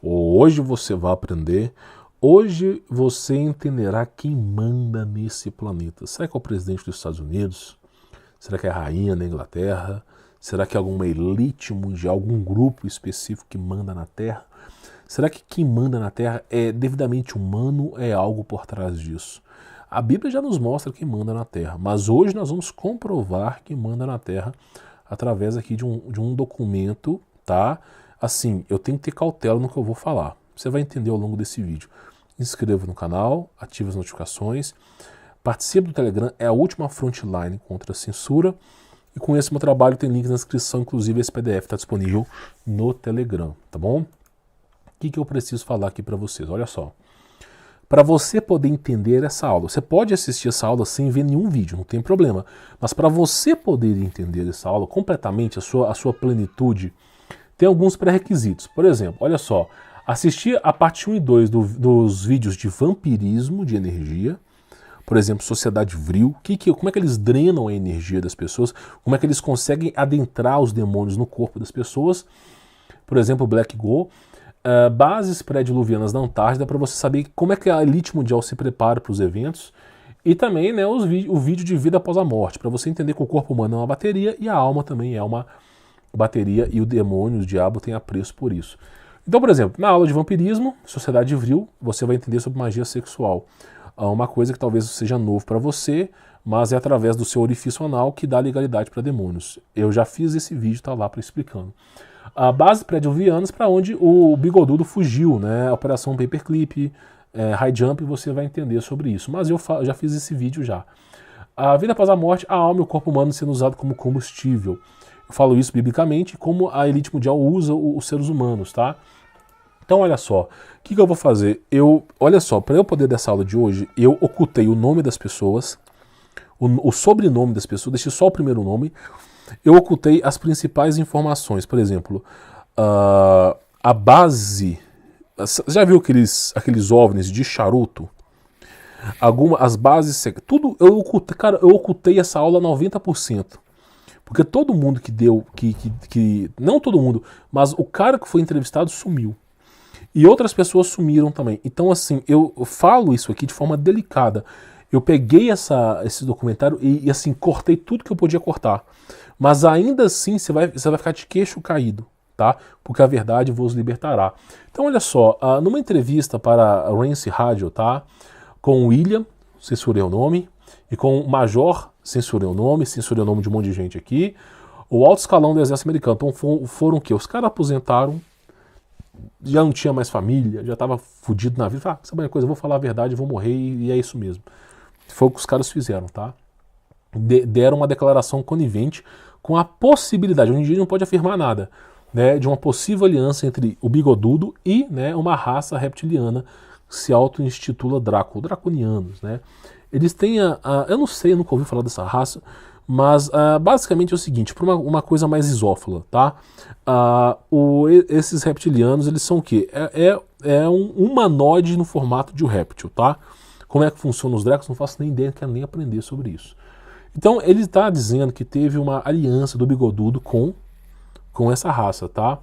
Hoje você vai aprender, hoje você entenderá quem manda nesse planeta. Será que é o presidente dos Estados Unidos? Será que é a rainha da Inglaterra? Será que é alguma elite mundial, algum grupo específico que manda na Terra? Será que quem manda na Terra é devidamente humano ou é algo por trás disso? A Bíblia já nos mostra quem manda na Terra, mas hoje nós vamos comprovar quem manda na Terra através aqui de um documento, tá? Assim, eu tenho que ter cautela no que eu vou falar. Você vai entender ao longo desse vídeo. Inscreva no canal, ative as notificações, participe do Telegram, é a última frontline contra a censura. E com esse meu trabalho tem link na descrição, inclusive esse PDF está disponível no Telegram, tá bom? O que eu preciso falar aqui para vocês? Olha só. Para você poder entender essa aula, você pode assistir essa aula sem ver nenhum vídeo, não tem problema. Mas para você poder entender essa aula completamente, a sua plenitude, tem alguns pré-requisitos. Por exemplo, olha só, assistir a parte 1 e 2 dos vídeos de vampirismo de energia, por exemplo, Sociedade Vril, como é que eles drenam a energia das pessoas, como é que eles conseguem adentrar os demônios no corpo das pessoas, por exemplo, Black Go, bases pré-diluvianas da Antártida, para você saber como é que a elite mundial se prepara para os eventos, e também, né, o vídeo de vida após a morte, para você entender que o corpo humano é uma bateria e a alma também é uma bateria e o demônio, o diabo, tem apreço por isso. Então, por exemplo, na aula de vampirismo, Sociedade Vril, você vai entender sobre magia sexual. Uma coisa que talvez seja novo para você, mas é através do seu orifício anal que dá legalidade para demônios. Eu já fiz esse vídeo, tá lá para explicando. A base pré-diluvianas, para onde o bigodudo fugiu, né? A operação Paperclip, High Jump, você vai entender sobre isso. Mas eu já fiz esse vídeo já. A vida após a morte, a alma e o corpo humano sendo usado como combustível. Eu falo isso biblicamente, como a elite mundial usa os seres humanos, tá? Então, olha só, o que eu vou fazer? Olha só, para eu poder dessa aula de hoje, eu ocultei o nome das pessoas, o sobrenome das pessoas, deixei só o primeiro nome. Eu ocultei as principais informações. Por exemplo, a base... Já viu aqueles OVNIs de charuto? As bases... Tudo eu ocultei, cara, eu ocultei essa aula 90%. Porque todo mundo que deu... não todo mundo, mas o cara que foi entrevistado sumiu. E outras pessoas sumiram também. Então, assim, eu falo isso aqui de forma delicada. Eu peguei esse documentário e assim, cortei tudo que eu podia cortar. Mas ainda assim, você vai ficar de queixo caído, tá? Porque a verdade vos libertará. Então, olha só, numa entrevista para a Rance Radio, tá? Com o William, censurei o nome, e com o Major, censurei o nome de um monte de gente aqui, o alto escalão do exército americano. Então, foram o quê? Os caras aposentaram, já não tinha mais família, já estava fudido na vida. Sabe uma coisa, eu vou falar a verdade, vou morrer e é isso mesmo. Foi o que os caras fizeram, tá? Deram uma declaração conivente com a possibilidade, hoje em dia não pode afirmar nada, né, de uma possível aliança entre o bigodudo e, né, uma raça reptiliana que se auto-intitula draconianos, né? Eles têm eu não sei, eu nunca ouvi falar dessa raça, mas basicamente é o seguinte, para uma coisa mais isófila, tá? Esses reptilianos, eles são o quê? É um humanoide no formato de um réptil, tá? Como é que funciona os Dracos, não faço nem ideia, não quero nem aprender sobre isso. Então, ele está dizendo que teve uma aliança do bigodudo com essa raça, tá?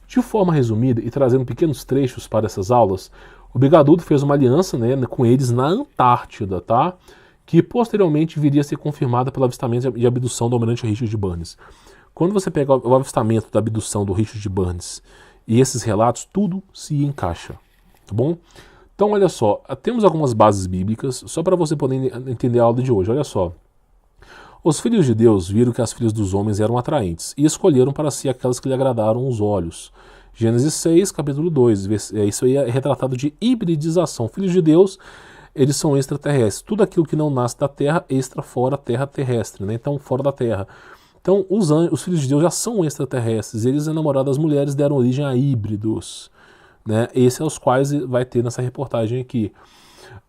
De forma resumida e trazendo pequenos trechos para essas aulas, o bigodudo fez uma aliança, né, com eles na Antártida, tá? Que posteriormente viria a ser confirmada pelo avistamento e abdução do almirante Richard Burns. Quando você pega o avistamento da abdução do Richard Burns e esses relatos, tudo se encaixa, tá bom? Então, olha só, temos algumas bases bíblicas, só para você poder entender a aula de hoje. Olha só. Os filhos de Deus viram que as filhas dos homens eram atraentes e escolheram para si aquelas que lhe agradaram os olhos. Gênesis 6, capítulo 2. Isso aí é retratado de hibridização. Filhos de Deus, eles são extraterrestres. Tudo aquilo que não nasce da terra, fora terra terrestre, né? Então, fora da terra. Então, os filhos de Deus já são extraterrestres. Eles, enamorados das mulheres, deram origem a híbridos, né? Esses é os quais vai ter nessa reportagem aqui.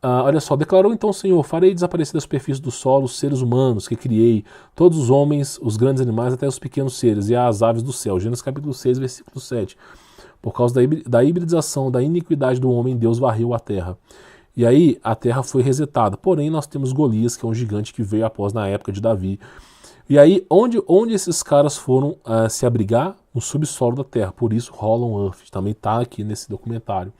Olha só, declarou então o Senhor: farei desaparecer da superfície do solo os seres humanos que criei, todos os homens, os grandes animais, até os pequenos seres, e as aves do céu. Gênesis capítulo 6, versículo 7. Por causa da hibridização, da iniquidade do homem, Deus varreu a terra. E aí a terra foi resetada. Porém, nós temos Golias, que é um gigante que veio após na época de Davi. E aí, onde esses caras foram se abrigar? No subsolo da Terra. Por isso, Hollow Earth também está aqui nesse documentário.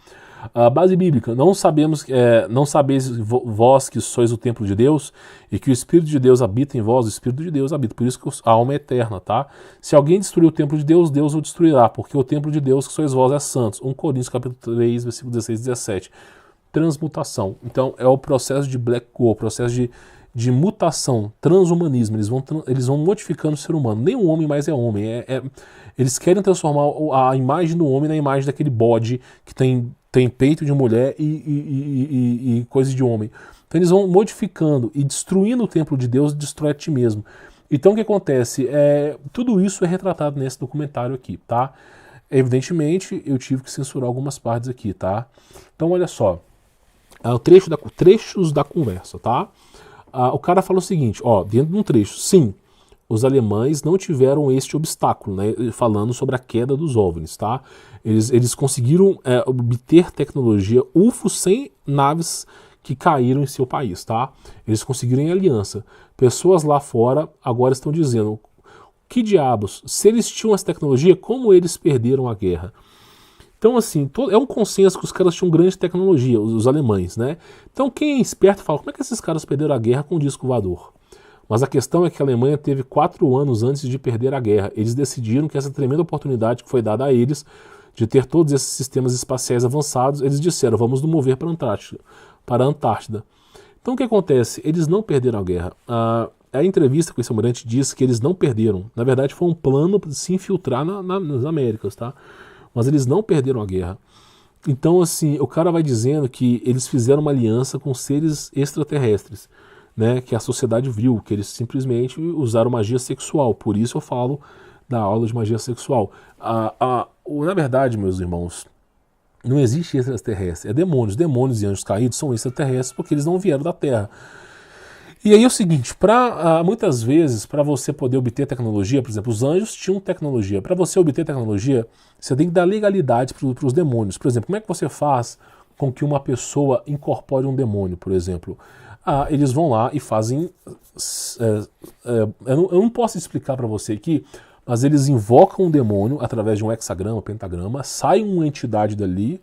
A base bíblica: não sabeis vós que sois o templo de Deus e que o Espírito de Deus habita em vós, o Espírito de Deus habita. Por isso que a alma é eterna, tá? Se alguém destruir o templo de Deus, Deus o destruirá, porque o templo de Deus que sois vós é santo. 1 Coríntios capítulo 3, versículo 16 e 17. Transmutação. Então, é o processo de Black Hole, o processo de mutação, transhumanismo. Eles vão modificando o ser humano. Nem o homem mais é homem. Eles querem transformar a imagem do homem na imagem daquele bode que tem peito de mulher e coisa de homem. Então eles vão modificando e destruindo o templo de Deus, destrói a ti mesmo. Então o que acontece? Tudo isso é retratado nesse documentário aqui, tá? Evidentemente, eu tive que censurar algumas partes aqui, tá? Então olha só, trechos da conversa, tá? O cara fala o seguinte, ó, dentro de um trecho: sim, os alemães não tiveram este obstáculo, né, falando sobre a queda dos OVNIs, tá? Eles conseguiram obter tecnologia UFO sem naves que caíram em seu país, tá? Eles conseguiram em aliança. Pessoas lá fora agora estão dizendo: que diabos, se eles tinham essa tecnologia, como eles perderam a guerra? Então, assim, é um consenso que os caras tinham grande tecnologia, os alemães, né? Então, quem é esperto fala: como é que esses caras perderam a guerra com o disco voador? Mas a questão é que a Alemanha teve 4 anos antes de perder a guerra. Eles decidiram que essa tremenda oportunidade que foi dada a eles, de ter todos esses sistemas espaciais avançados, eles disseram: vamos nos mover para a Antártida. Então, o que acontece? Eles não perderam a guerra. A entrevista com esse almirante diz que eles não perderam. Na verdade, foi um plano para se infiltrar nas Américas, tá? Mas eles não perderam a guerra. Então, assim, o cara vai dizendo que eles fizeram uma aliança com seres extraterrestres, né, que a sociedade viu, que eles simplesmente usaram magia sexual. Por isso eu falo da aula de magia sexual. Na verdade, meus irmãos, não existe extraterrestre, é demônios. Demônios e anjos caídos são extraterrestres porque eles não vieram da Terra. E aí é o seguinte, muitas vezes, para você poder obter tecnologia, por exemplo, os anjos tinham tecnologia. Para você obter tecnologia, você tem que dar legalidade para os demônios. Por exemplo, como é que você faz com que uma pessoa incorpore um demônio, por exemplo? Eles vão lá e fazem... eu não posso explicar para você aqui, mas eles invocam um demônio através de um hexagrama, pentagrama, sai uma entidade dali,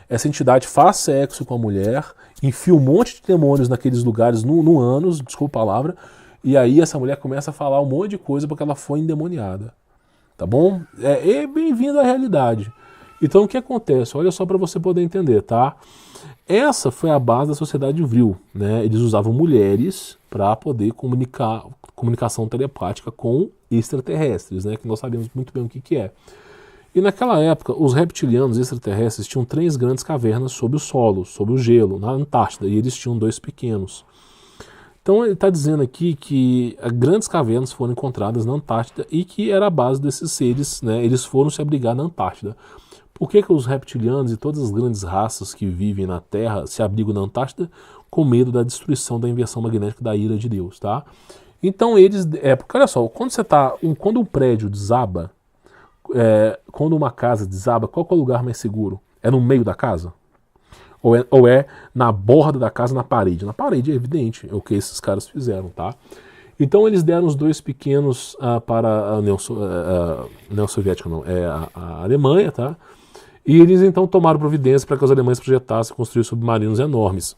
essa entidade faz sexo com a mulher, enfia um monte de demônios naqueles lugares no ânus, desculpa a palavra, e aí essa mulher começa a falar um monte de coisa porque ela foi endemoniada. Tá bom? Bem-vindo à realidade. Então o que acontece? Olha só para você poder entender, tá? Essa foi a base da sociedade vril, né? Eles usavam mulheres para poder comunicação telepática com extraterrestres, né? Que nós sabemos muito bem o que é. E naquela época, os reptilianos extraterrestres tinham 3 grandes cavernas sob o solo, sob o gelo, na Antártida, e eles tinham 2 pequenos. Então ele está dizendo aqui que grandes cavernas foram encontradas na Antártida e que era a base desses seres, né? Eles foram se abrigar na Antártida. Por que os reptilianos e todas as grandes raças que vivem na Terra se abrigam na Antártida? Com medo da destruição da inversão magnética da ira de Deus, tá? Então eles... porque olha só, quando um prédio desaba, quando uma casa desaba, qual é o lugar mais seguro? É no meio da casa? Ou é na borda da casa, na parede? Na parede é evidente, é o que esses caras fizeram, tá? Então eles deram os 2 pequenos para a União Soviética, não, a Alemanha, tá? E eles então tomaram providência para que os alemães projetassem construir submarinos enormes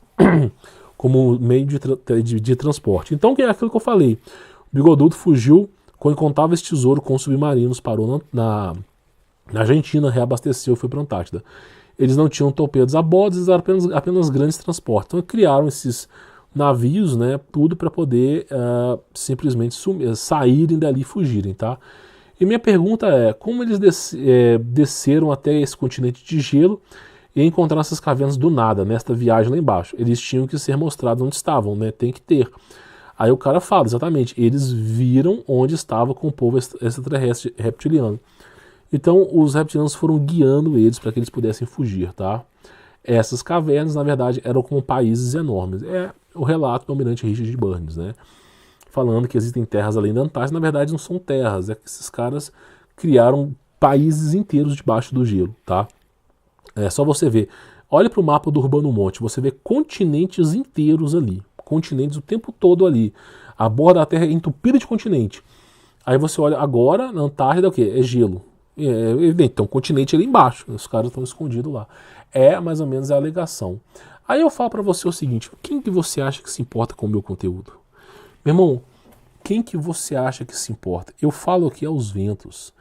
como meio de transporte. Então, que é aquilo que eu falei, o Bigodudo fugiu com incontáveis tesouros com submarinos, parou na Argentina, reabasteceu e foi para a Antártida. Eles não tinham torpedos a bordo, eles eram apenas grandes transportes. Então criaram esses navios, né, tudo para poder simplesmente saírem dali e fugirem, tá? E minha pergunta é, como eles desceram até esse continente de gelo e encontraram essas cavernas do nada, nesta viagem lá embaixo? Eles tinham que ser mostrados onde estavam, né? Tem que ter. Aí o cara fala, exatamente, eles viram onde estava com o povo extraterrestre reptiliano. Então os reptilianos foram guiando eles para que eles pudessem fugir, tá? Essas cavernas, na verdade, eram como países enormes. É o relato do almirante Richard Burns, né? Falando que existem terras além da Antártida. Na verdade, não são terras, é que esses caras criaram países inteiros debaixo do gelo, tá? É só você ver. Olha para o mapa do Urbano Monte, você vê continentes inteiros ali. continentes o tempo todo ali. A borda da Terra é entupida de continente. Aí você olha agora, na Antártida, o quê? É gelo. É evidente, tem um continente ali embaixo, os caras estão escondidos lá. É mais ou menos a alegação. Aí eu falo pra você o seguinte, quem que você acha que se importa com o meu conteúdo? Meu irmão, quem que você acha que se importa? Eu falo aqui aos ventos.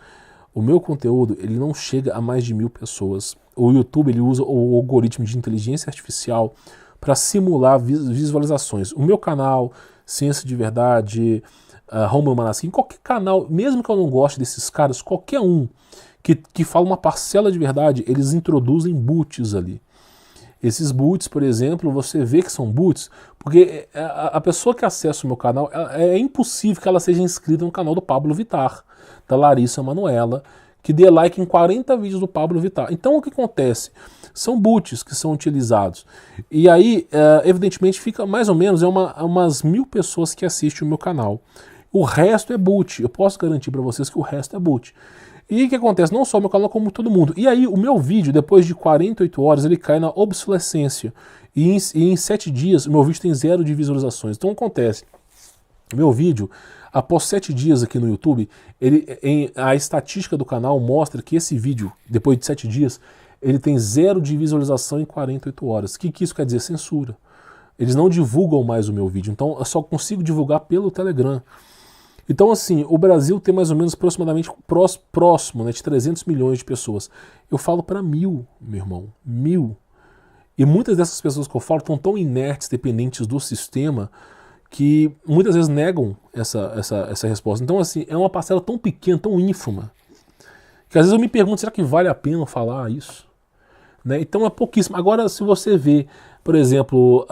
O meu conteúdo, ele não chega a mais de 1000 pessoas. O YouTube, ele usa o algoritmo de inteligência artificial para simular visualizações. O meu canal, Ciência de Verdade, Romulo Manasquim, qualquer canal, mesmo que eu não goste desses caras, qualquer um que fala uma parcela de verdade, eles introduzem boots ali. Esses boots, por exemplo, você vê que são boots, porque a pessoa que acessa o meu canal, é impossível que ela seja inscrita no canal do Pablo Vittar, da Larissa Manoela, que dê like em 40 vídeos do Pablo Vittar. Então o que acontece? São boots que são utilizados. E aí, evidentemente, fica mais ou menos umas 1000 pessoas que assistem o meu canal. O resto é boot. Eu posso garantir para vocês que o resto é boot. E o que acontece? Não só o meu canal, como todo mundo. E aí, o meu vídeo, depois de 48 horas, ele cai na obsolescência. E em 7 dias, o meu vídeo tem 0 de visualizações. Então, acontece. O meu vídeo, após 7 dias aqui no YouTube, a estatística do canal mostra que esse vídeo, depois de 7 dias, ele tem 0 de visualização em 48 horas. O que isso quer dizer? Censura. Eles não divulgam mais o meu vídeo. Então, eu só consigo divulgar pelo Telegram. Então, assim, o Brasil tem mais ou menos aproximadamente próximo, né, de 300 milhões de pessoas. Eu falo para 1000, meu irmão, 1000. E muitas dessas pessoas que eu falo estão tão inertes, dependentes do sistema, que muitas vezes negam essa resposta. Então, assim, é uma parcela tão pequena, tão ínfima, que às vezes eu me pergunto, será que vale a pena falar isso? Né? Então é pouquíssimo. Agora, se você vê, por exemplo,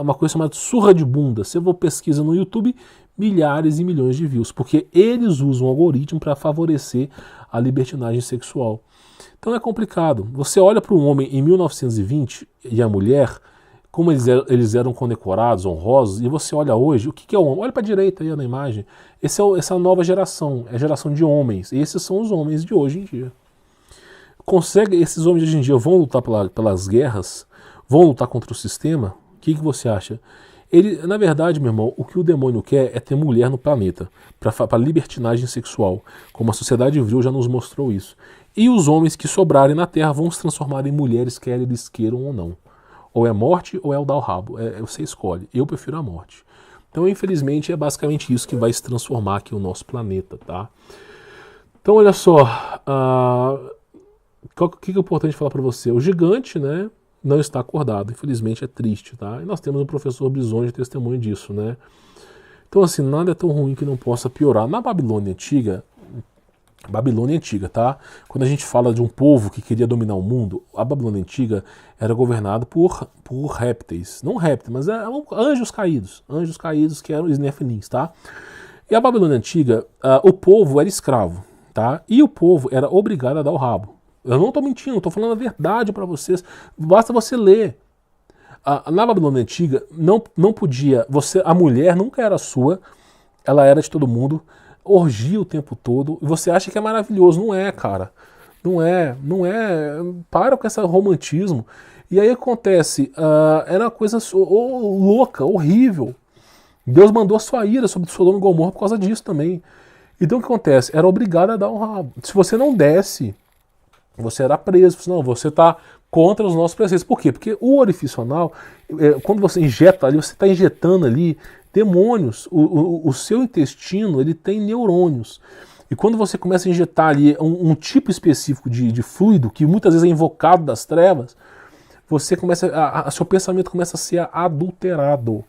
uma coisa chamada surra de bunda, se eu pesquisa no YouTube, milhares e milhões de views, porque eles usam o algoritmo para favorecer a libertinagem sexual. Então é complicado. Você olha para um homem em 1920 e a mulher, como eles eram condecorados, honrosos, e você olha hoje, o que é o homem? Olha para a direita aí na imagem. Essa nova geração, é a geração de homens. Esses são os homens de hoje em dia. Esses homens de hoje em dia vão lutar pelas guerras, vão lutar contra o sistema? O que você acha? Na verdade, meu irmão, o que o demônio quer é ter mulher no planeta, para libertinagem sexual, como a sociedade vril já nos mostrou isso. E os homens que sobrarem na Terra vão se transformar em mulheres, quer eles queiram ou não. Ou é morte ou é o dar o rabo, você escolhe. Eu prefiro a morte. Então, infelizmente, é basicamente isso que vai se transformar aqui o nosso planeta, tá? Então, olha só, o que é importante falar para você? O gigante, né, não está acordado, infelizmente é triste, tá? E nós temos o professor Brizon de testemunho disso, né? Então, assim, nada é tão ruim que não possa piorar. Na Babilônia Antiga, tá? Quando a gente fala de um povo que queria dominar o mundo, a Babilônia Antiga era governada por répteis. Não répteis, mas eram anjos caídos que eram os Nefilins, tá? E a Babilônia Antiga, o povo era escravo, tá? E o povo era obrigado a dar o rabo. Eu não estou mentindo, estou falando a verdade para vocês. Basta você ler. Na Babilônia Antiga, não podia. A mulher nunca era sua, ela era de todo mundo, orgia o tempo todo. E você acha que é maravilhoso. Não é, cara. Não é. Para com esse romantismo. E aí acontece, era uma coisa louca, horrível. Deus mandou a sua ira sobre Sodoma e Gomorra por causa disso também. Então o que acontece? Era obrigado a dar um rabo. Se você não desse, você era preso, não, você está contra os nossos preceitos. Por quê? Porque o orifício anal, quando você injeta ali, você está injetando ali demônios. O seu intestino, ele tem neurônios. E quando você começa a injetar ali um tipo específico de fluido, que muitas vezes é invocado das trevas, você seu pensamento começa a ser adulterado.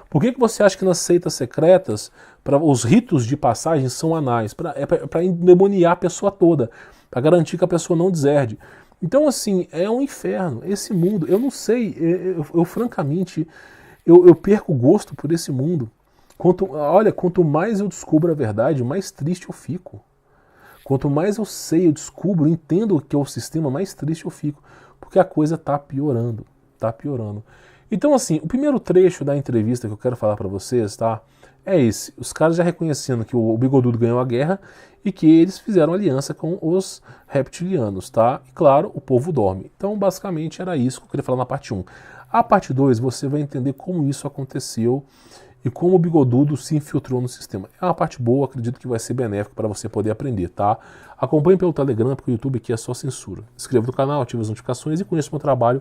Por que você acha que nas seitas secretas, os ritos de passagem são anais? Para endemoniar a pessoa toda, para garantir que a pessoa não deserde. Então, assim, é um inferno. Esse mundo, eu não sei, eu francamente, eu perco o gosto por esse mundo. Quanto mais eu descubro a verdade, mais triste eu fico. Quanto mais eu sei, eu descubro, entendo o que é o sistema, mais triste eu fico. Porque a coisa está piorando. Está piorando. Então, assim, o primeiro trecho da entrevista que eu quero falar para vocês, tá? é esse. Os caras já reconhecendo que o Bigodudo ganhou a guerra e que eles fizeram aliança com os reptilianos, tá? E claro, o povo dorme. Então, basicamente, era isso que eu queria falar na parte 1. A parte 2, você vai entender como isso aconteceu e como o Bigodudo se infiltrou no sistema. É uma parte boa, acredito que vai ser benéfico para você poder aprender, tá? Acompanhe pelo Telegram, porque o YouTube aqui é só censura. Inscreva no canal, ative as notificações e conheça o meu trabalho.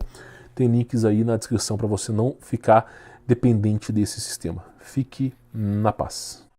Tem links aí na descrição para você não ficar dependente desse sistema. Fique na paz.